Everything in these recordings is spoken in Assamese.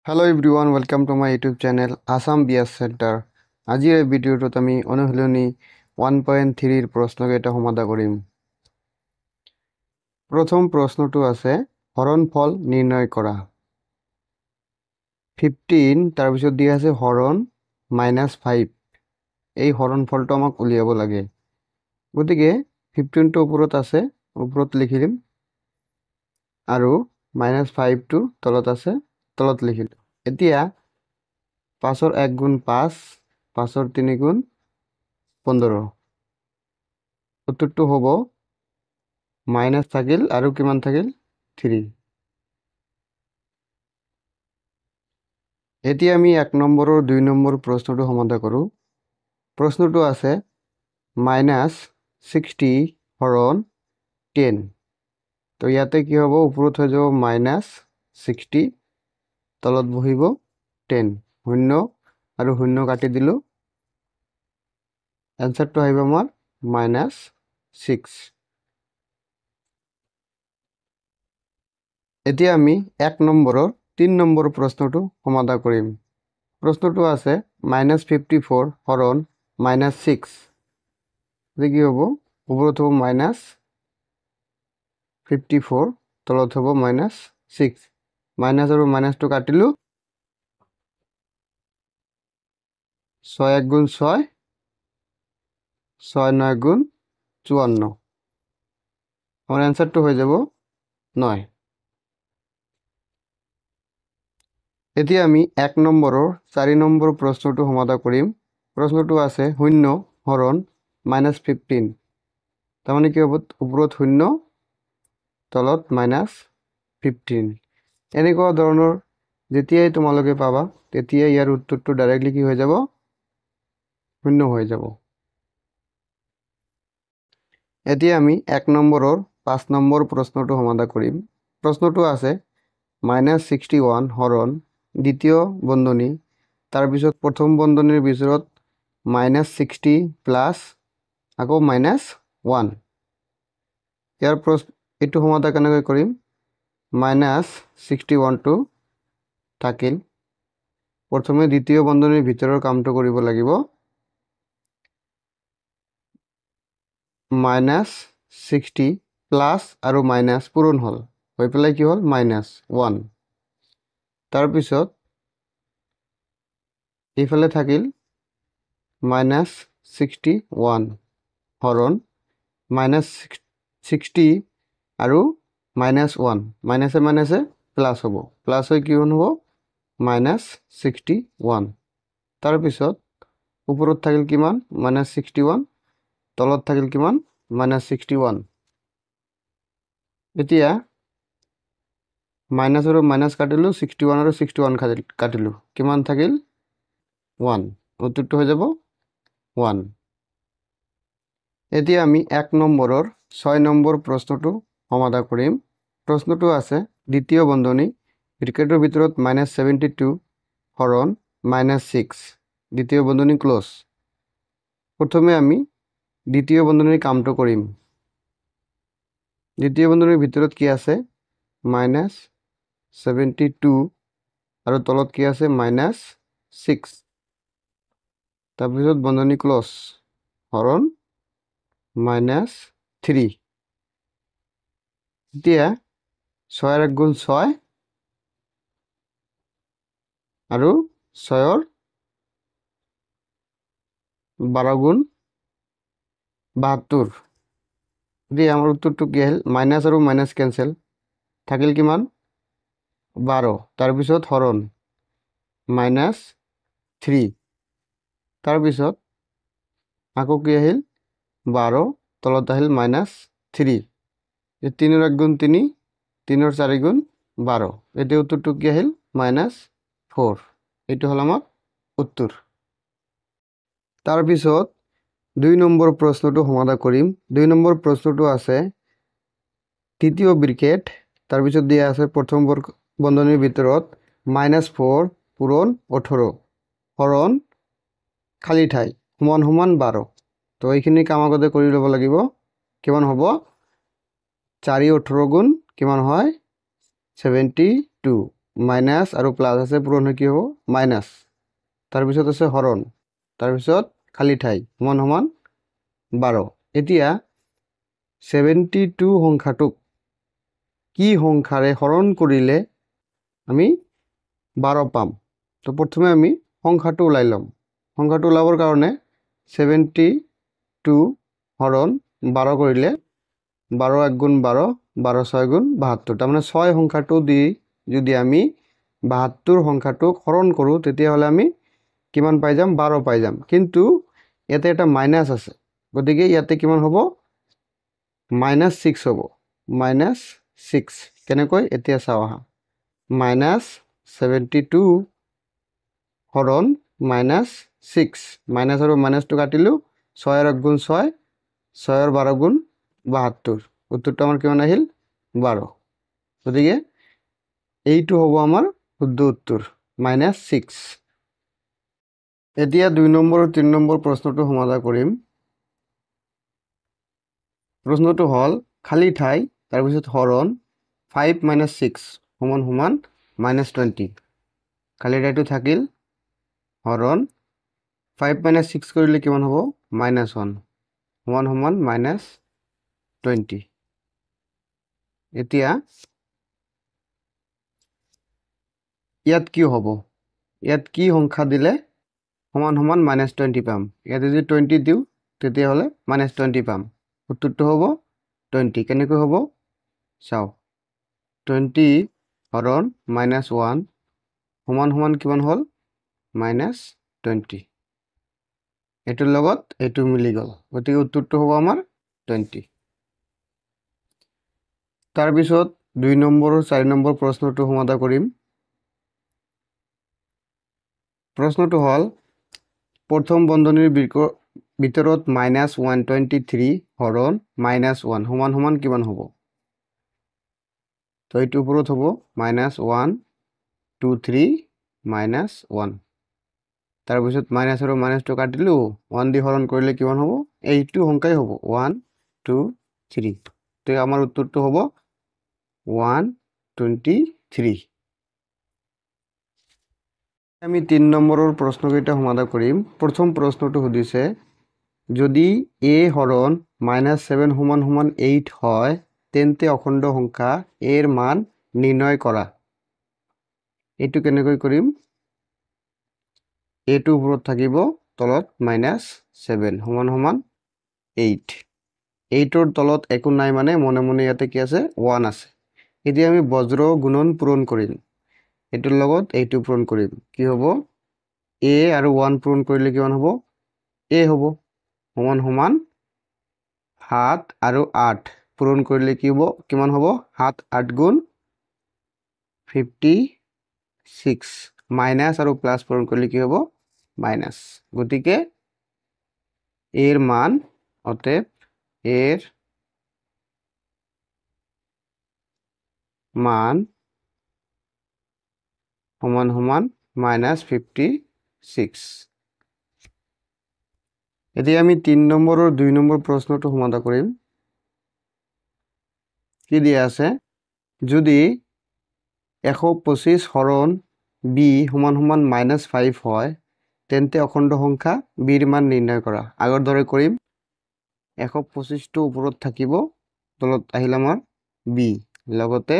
Hello everyone, welcome to my YouTube channel Assam BS Center. আজিৰ এই ভিডিঅ'টোত আমি অনুশীলনী 1.3 ৰ প্ৰশ্নকেইটা সমাধান কৰিম। প্ৰথম প্ৰশ্নটো আছে হৰণফল নিৰ্ণয় কৰা। 15 তাৰ পিছত দিয়া আছে হৰণ -5। এই হৰণফলটো আমাক উলিয়াব লাগে। গতিকে 15 টো ওপৰত আছে, ওপৰত লিখি দিম আৰু -5 টো তলত আছে, তলত লিখিলো। এতিয়া 5 ৰ 1 গুণ 5, 5 ৰ 3 গুণ 15। উত্তৰটো হ'ব মাইনাছ থাকিল আৰু কিমান থাকিল 3। এতিয়া আমি 1 নম্বৰৰ 2 নম্বৰ প্ৰশ্নটো সমাধান কৰোঁ। প্ৰশ্নটো আছে -60 হৰণ 10। তো ইয়াতে কি হ'ব, ওপৰত হৈ যাব -60, তলত বহিব 10। শূন্য আৰু শূন্য কাটি দিলোঁ, এনসাৰটো আহিব আমাৰ -6। এতিয়া আমি 1 নম্বৰৰ 3 নম্বৰ প্ৰশ্নটো সমাধান কৰিম। প্ৰশ্নটো আছে -54 হৰণ -6। কি হ'ব, ওপৰত হ'ব -54, তলত হ'ব -6। মাইনাছ আৰু মাইনাছটো কাটিলোঁ, 6 1 গুণ 6, 6 9 গুণ 54। আমাৰ এনসাৰটো হৈ যাব 9। এতিয়া আমি 1 নম্বৰৰ 4 নম্বৰ প্ৰশ্নটো সমাধান কৰিম। প্ৰশ্নটো আছে 0 হৰণ -15। তাৰমানে কি হ'ব, ওপৰত 0, তলত -15। এনেকুৱা ধৰণৰ যেতিয়াই তোমালোকে পাবা, তেতিয়াই ইয়াৰ উত্তৰটো ডাইৰেক্টলি কি হৈ যাব, 0 হৈ যাব। এতিয়া আমি 1 নম্বৰৰ 5 নম্বৰ প্ৰশ্নটো সমাধান কৰিম। প্ৰশ্নটো আছে -61 হৰণ দ্বিতীয় বন্ধনী, তাৰপিছত প্ৰথম বন্ধনীৰ ভিতৰত -60 প্লাছ আকৌ -1। ইয়াৰ এইটো সমাধান কেনেকৈ কৰিম, -61 টো থাকিল। প্ৰথমে দ্বিতীয় বন্ধনীৰ ভিতৰৰ কামটো কৰিব লাগিব। -60 প্লাছ আৰু মাইনাছ পূৰণ হ'ল, হৈ পেলাই কি হ'ল -1। তাৰপিছত এইফালে থাকিল -61 হৰণ -60 আৰু -1। মাইনাছে মাইনাছে প্লাছ হ'ব, প্লাছ হৈ কি হ'ব -61। তাৰপিছত ওপৰত থাকিল কিমান -61, তলত থাকিল কিমান -61। এতিয়া মাইনাছ আৰু মাইনাছ কাটিলোঁ, 61 আৰু 61 কাটিলোঁ, কিমান থাকিল 1। উত্তৰটো হৈ যাব 1। এতিয়া আমি 1 নম্বৰৰ 6 নম্বৰ প্ৰশ্নটো সমাধান কৰিম। প্ৰশ্নটো আছে দ্বিতীয় বন্ধনী ব্ৰেকেটৰ ভিতৰত -72 হৰণ -6। দ্বিতীয় বন্ধনী ক্লোজ। প্ৰথমে আমি দ্বিতীয় বন্ধনীৰ কামটো কৰিম। দ্বিতীয় বন্ধনীৰ ভিতৰত কি আছে, -72 আৰু তলত কি আছে -6। তাৰপিছত বন্ধনী ক্লোজ, হৰণ -3। এতিয়া 6 ৰ 1 গুণ 6 আৰু 6 ৰ 12 গুণ 72। এতিয়া আমাৰ উত্তৰটো কি আহিল, মাইনাছ আৰু মাইনাছ কেনচেল, থাকিল কিমান 12। তাৰপিছত হৰণ -3। তাৰপিছত আকৌ কি আহিল 12, তলত আহিল -3। 3 ৰ 1 গুণ 3, 3 ৰ 4 গুণ 12। এতিয়া উত্তৰটো কি আহিল -4। এইটো হ'ল আমাৰ উত্তৰ। তাৰপিছত 2 নম্বৰ প্ৰশ্নটো সমাধান কৰিম। 2 নম্বৰ প্ৰশ্নটো আছে তৃতীয় ব্ৰেকেট, তাৰপিছত দিয়া আছে প্ৰথম বন্ধনীৰ ভিতৰত -4 পূৰণ 18 হৰণ খালী ঠাই সমান 12। তো এইখিনি কাম আগতে কৰি ল'ব লাগিব। কিমান হ'ব, 4 18 গুণ কিমান হয় 72। মাইনাছ আৰু প্লাছ আছে পূৰণ হৈ কি হ'ব মাইনাছ তাৰপিছত আছে হৰণ তাৰপিছত খালী ঠাই সমান সমান 12 এতিয়া 72 সংখ্যাটোক কি সংখ্যাৰে হৰণ কৰিলে আমি 12 পাম তো প্ৰথমে আমি সংখ্যাটো ওলাই ল'ম সংখ্যাটো ওলাবৰ কাৰণে 72 হৰণ 12 কৰিলে 12 1 গুণ 12 12 6 গুণ 72 তাৰমানে 6 সংখ্যাটো দি যদি আমি 72 সংখ্যাটোক হৰণ কৰোঁ তেতিয়াহ'লে আমি কিমান পাই যাম 12 পাই যাম কিন্তু ইয়াতে এটা মাইনাছ আছে গতিকে ইয়াতে কিমান হ'ব -6 হ'ব -6 কেনেকৈ এতিয়া চাওঁ আহা -72 হৰণ -6 মাইনাছ আৰু মাইনাছটো কাটিলোঁ 6 আৰু 1 গুণ 6 6 আৰু 12 গুণ 72 উত্তৰটো আমাৰ কিমান আহিল 12 গতিকে এইটো হ'ব আমাৰ শুদ্ধ উত্তৰ -6 এতিয়া 2 নম্বৰ আৰু 3 নম্বৰ প্ৰশ্নটো সমাধান কৰিম প্ৰশ্নটো হ'ল খালী ঠাই তাৰপিছত হৰণ 5 - 6 সমান সমান -20 খালী ঠাইটো থাকিল হৰণ 5 - 6 কৰিলে কিমান হ'ব -1 সমান সমান -20 এতিয়া ইয়াত কি হ'ব ইয়াত কি সংখ্যা দিলে সমান সমান -20 পাম ইয়াতে যদি 20 দিওঁ তেতিয়াহ'লে -20 পাম উত্তৰটো হ'ব 20 কেনেকৈ হ'ব চাওঁ 20 হৰণ -1 সমান সমান কিমান হ'ল -20 এইটোৰ লগত এইটো মিলি গ'ল গতিকে উত্তৰটো হ'ব আমাৰ 20 তাৰপিছত 2 নম্বৰ আৰু 4 নম্বৰ প্ৰশ্নটো সমাধান কৰিম প্ৰশ্নটো হ'ল প্ৰথম বন্ধনীৰ ভিতৰত -123 হৰণ -1 সমান সমান কিমান হ'ব তো এইটো ওপৰত হ'ব -123 -1 তাৰপিছত মাইনাছ আৰু মাইনাছটো কাটিলোঁ 1 দি হৰণ কৰিলে কিমান হ'ব এইটো সংখ্যাই হ'ব 1 2 3 তো আমাৰ উত্তৰটো হ'ব 123 আমি 3 নম্বৰৰ প্ৰশ্নকেইটা সমাধান কৰিম প্ৰথম প্ৰশ্নটো সুধিছে যদি a হৰণ -7 সমান সমান 8 হয় তেন্তে অখণ্ড সংখ্যা a এৰ মান নিৰ্ণয় কৰা এইটো কেনেকৈ কৰিম a টো ওপৰত থাকিব তলত -7 সমান সমান 8 8ৰ তলত একো নাই মানে মনে মনে ইয়াতে কি আছে 1 আছে এতিয়া আমি বজ্ৰ গুণন পূৰণ কৰিম এটোৰ লগত এইটো পূৰণ কৰিম কি হ'ব a আৰু 1 পূৰণ কৰিলে কিমান হ'ব a হ'ব সমান সমান 7 আৰু 8 পূৰণ কৰিলে কি হ'ব কিমান হ'ব 7 8 গুণ 56 মাইনাছ আৰু প্লাস পূৰণ কৰিলে কি হ'ব মাইনাছ গতিকে এৰ মান অতএব এৰ মান সমান সমান -56 এতিয়া আমি 3 নম্বৰ আৰু 2 নম্বৰ প্ৰশ্নটো সমাধান কৰিম কি দিয়া আছে যদি 125 হৰণ b সমান সমান -5 হয় তেন্তে অখণ্ড সংখ্যা b এৰ মান নিৰ্ণয় কৰা আগৰ দৰে কৰিম 125 টো ওপৰত থাকিব তলত আহিল আমাৰ b লগতে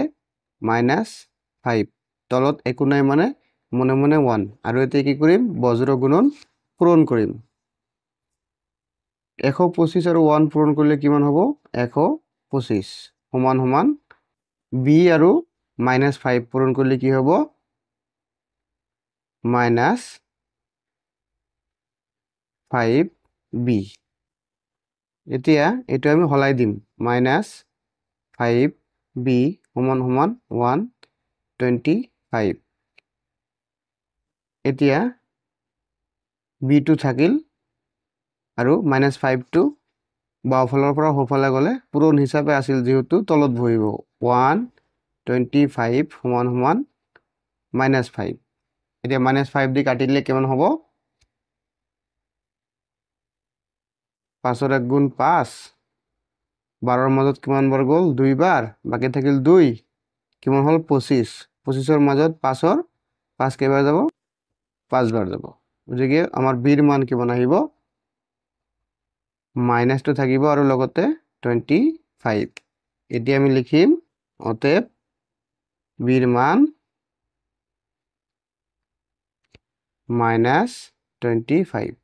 -5 তলত একো নাই মানে মনে মনে 1 আৰু এতে কি কৰিম বজ্ৰ গুণন পূৰণ কৰিম 125 আৰু 1 পূৰণ কৰিলে কিমান হ'ব 125 সমান সমান b আৰু -5 পূৰণ কৰিলে কি হ'ব -5b এতিয়া এটো আমি হলাই দিম -5b সমান সমান 125 এতিয়া b টো থাকিল আৰু -5 টো বাওফালৰ পৰা সোফালে গলে পূৰণ হিচাপে আছিল যেহেতু তলত বহিব 125 সমান সমান -5 এতিয়া -5 দি কাটিলে কিমান হ'ব 5 ৰ 1 গুণ 5 12 ৰ মাজত কিমান বাৰ গ'ল 2 বাৰ বাকি থাকিল 2 কিমান হল 25 25ৰ মাজত 5ৰ 5 কেইবাৰ যাব 5 বাৰ যাব গতিকে আমাৰ b ৰ মান কিমান আহিব মাইনাসটো থাকিব আৰু লগতে 25 এতিয়া আমি লিখিম অতএব b ৰ মান -25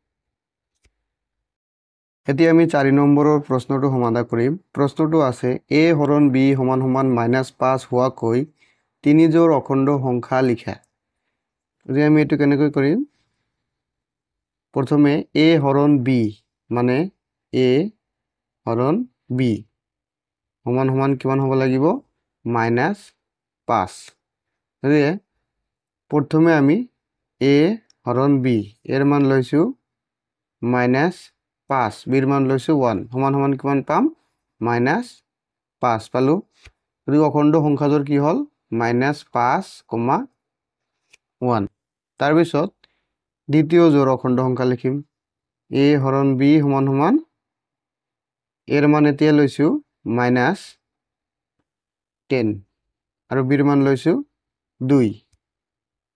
এতিয়া আমি 4 নম্বৰৰ প্ৰশ্নটো সমাধান কৰিম প্ৰশ্নটো আছে a হৰণ b সমান সমান -5 হোৱাকৈ 3 জোড় অখণ্ড সংখ্যা লিখা যদি আমি এটো কেনেকৈ কৰিম প্ৰথমে a হৰণ b মানে a হৰণ b সমান সমান কিমান হ'ব লাগিব -5 গতিকে প্ৰথমে আমি a হৰণ b এৰ মান লৈছো -5 b ৰ মান লৈছো 1 সমান সমান কিমান পাম -5 পালো গতিকে অখণ্ড সংখ্যাজোৰ কি হল -5, 1 তাৰ পিছত দ্বিতীয় জোড় অখণ্ড সংখ্যা লিখিম a হৰণ b সমান সমান এৰ মান এতিয়া লৈছো -10 আৰু b ৰ মান লৈছো 2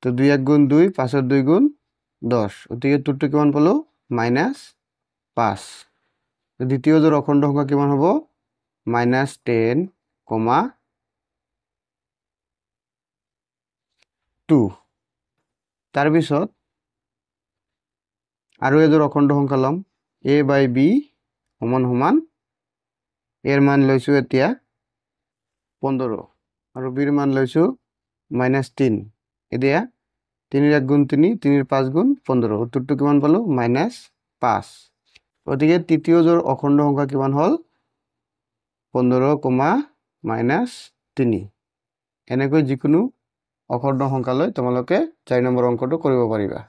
তো 2 1 গুণ 2 5 ৰ 2 গুণ 10 গতিকে উত্তৰটো কিমান পালো -5 দ্বিতীয় জোড় অখণ্ড সংখ্যা কিমান হ'ব -10, 2 তাৰ পিছত আৰু এজোড় অখণ্ড সংখ্যা লম a বাই b সমান সমান এৰ মান লৈছো এতিয়া 15 আৰু b ৰ মান লৈছো -3 এতিয়া 3 ৰ 1 গুণ 3 3 ৰ 5 গুণ 15 উত্তৰটো কিমান পালো -5 গতিকে তৃতীয় জোড় অখণ্ড সংখ্যা কিমান হল 15, -3 এনেকৈ যিকোনো অখণ্ড সংখ্যা লৈ তোমালোকে 4 নম্বৰ অংকটো কৰিব পাৰিবা